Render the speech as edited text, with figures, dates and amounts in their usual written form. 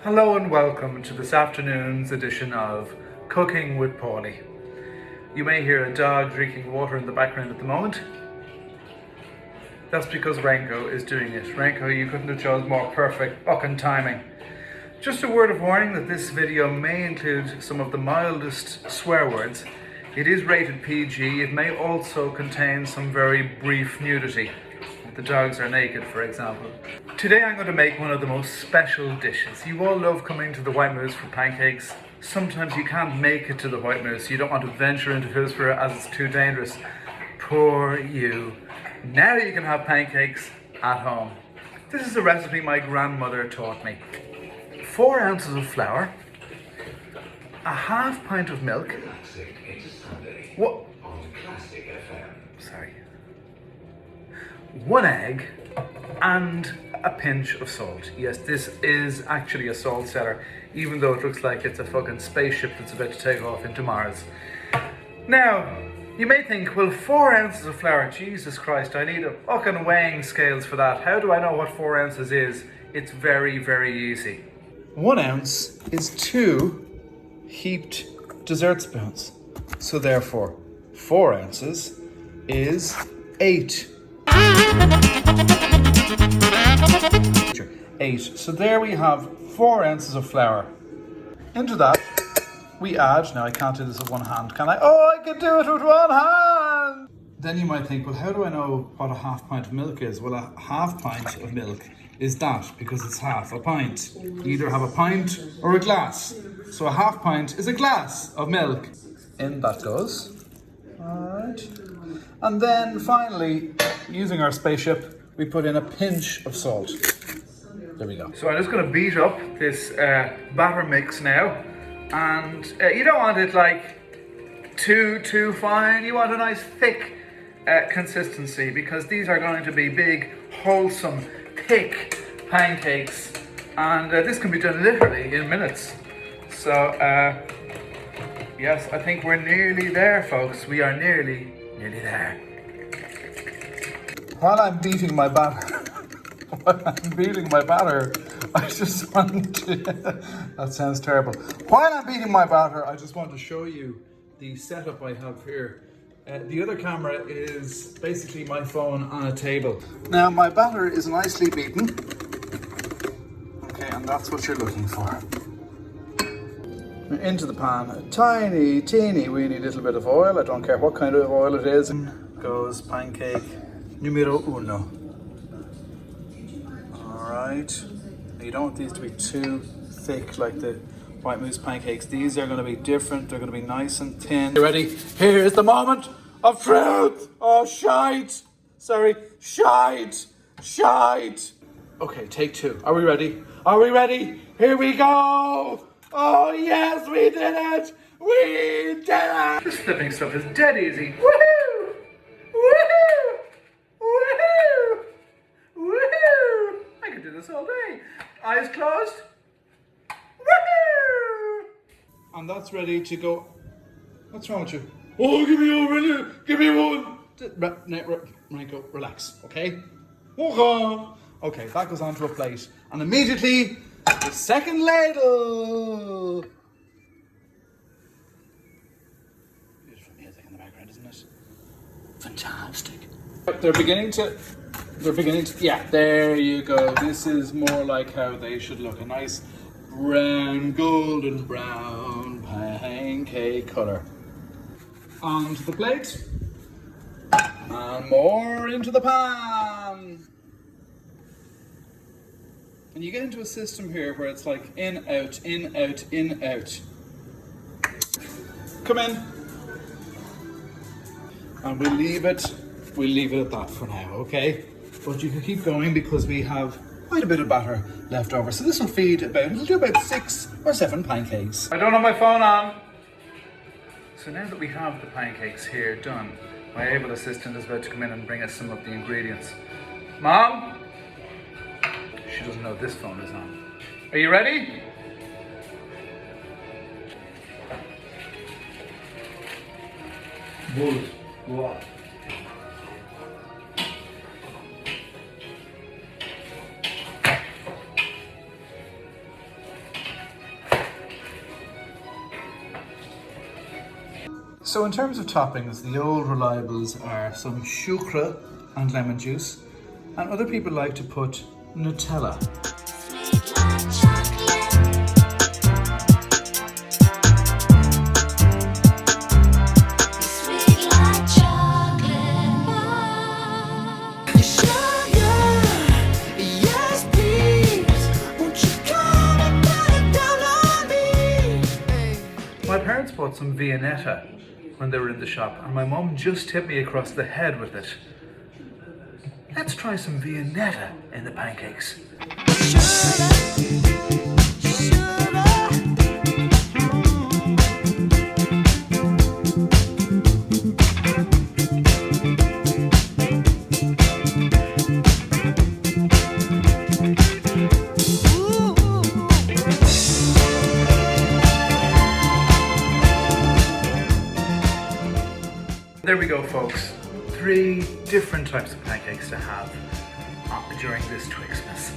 Hello and welcome to this afternoon's edition of Cooking with Paulie. You may hear a dog drinking water in the background at the moment. That's because Renko is doing it. Renko, you couldn't have chosen more perfect fucking timing. Just a word of warning that this video may include some of the mildest swear words. It is rated PG. It may also contain some very brief nudity. The dogs are naked, for example. Today I'm going to make one of the most special dishes. You all love coming to the White Moose for pancakes. Sometimes you can't make it to the White Moose. You don't want to venture into Hillsborough as it's too dangerous. Poor you. Now you can have pancakes at home. This is a recipe my grandmother taught me. 4 ounces of flour, a half pint of milk. What? Sorry. 1 egg and a pinch of salt. Yes, this is actually a salt cellar, even though it looks like it's a fucking spaceship that's about to take off into Mars. Now, you may think, well, 4 ounces of flour, Jesus Christ, I need a fucking weighing scales for that. How do I know what 4 ounces is? It's very, very easy. 1 ounce is 2 heaped dessert spoons. So therefore, 4 ounces is 8. 8. So there we have 4 ounces of flour. Into that we add, now I can't do this with one hand, can I? Oh, I can do it with one hand! Then you might think, well, how do I know what a half pint of milk is? Well, a half pint of milk is that, because it's half a pint. You either have a pint or a glass. So a half pint is a glass of milk. In that goes. Alright. And then finally, using our spaceship, we put in a pinch of salt. There we go. So I'm just going to beat up this batter mix now. And you don't want it like too fine. You want a nice thick consistency, because these are going to be big, wholesome, thick pancakes. And this can be done literally in minutes. So yes, I think we're nearly there, folks. We are nearly there. While I'm beating my batter, I just want to, that sounds terrible. While I'm beating my batter, I just want to show you the setup I have here. The other camera is basically my phone on a table. Now my batter is nicely beaten. Okay, and that's what you're looking for. Into the pan, a tiny, teeny, weeny little bit of oil. I don't care what kind of oil it is. In goes pancake numero uno. Alright. You don't want these to be too thick like the White Moose pancakes. These are going to be different. They're going to be nice and thin. You ready? Here's the moment of truth. Oh, shite. Sorry. Shite. Okay, take 2. Are we ready? Here we go. Oh, yes, we did it. We did it. This flipping stuff is dead easy. Woohoo! Woohoo! Woohoo! Woohoo! I could do this all day. Eyes closed. Woohoo! And that's ready to go. What's wrong with you? Oh, give me one, will you? Give me one. Renko, relax, okay? Okay, that goes onto a plate. And immediately, the second ladle. Beautiful music in the background, isn't it? Fantastic. They're beginning to, yeah, there you go. This is more like how they should look. A nice brown, golden brown pancake colour. Onto the plate. And more into the pan. And you get into a system here where it's like in, out, in, out, in, out. Come in. And we'll leave it at that for now, okay? But you can keep going because we have quite a bit of batter left over. So this will feed it'll do about 6 or 7 pancakes. I don't have my phone on. So now that we have the pancakes here done, my able assistant is about to come in and bring us some of the ingredients. Mom? She doesn't know this phone is on. Are you ready? Good. What? So in terms of toppings, the old reliables are some sucre and lemon juice, and other people like to put Nutella. Sweet like chocolate. Sweet like chocolate. Sugar, yes please. Won't you come and put it down on me? My parents bought some Viennetta when they were in the shop, and my mum just hit me across the head with it. Let's try some Viennetta in the pancakes. There we go, folks. 3 different types of pancakes to have during this Twixmas.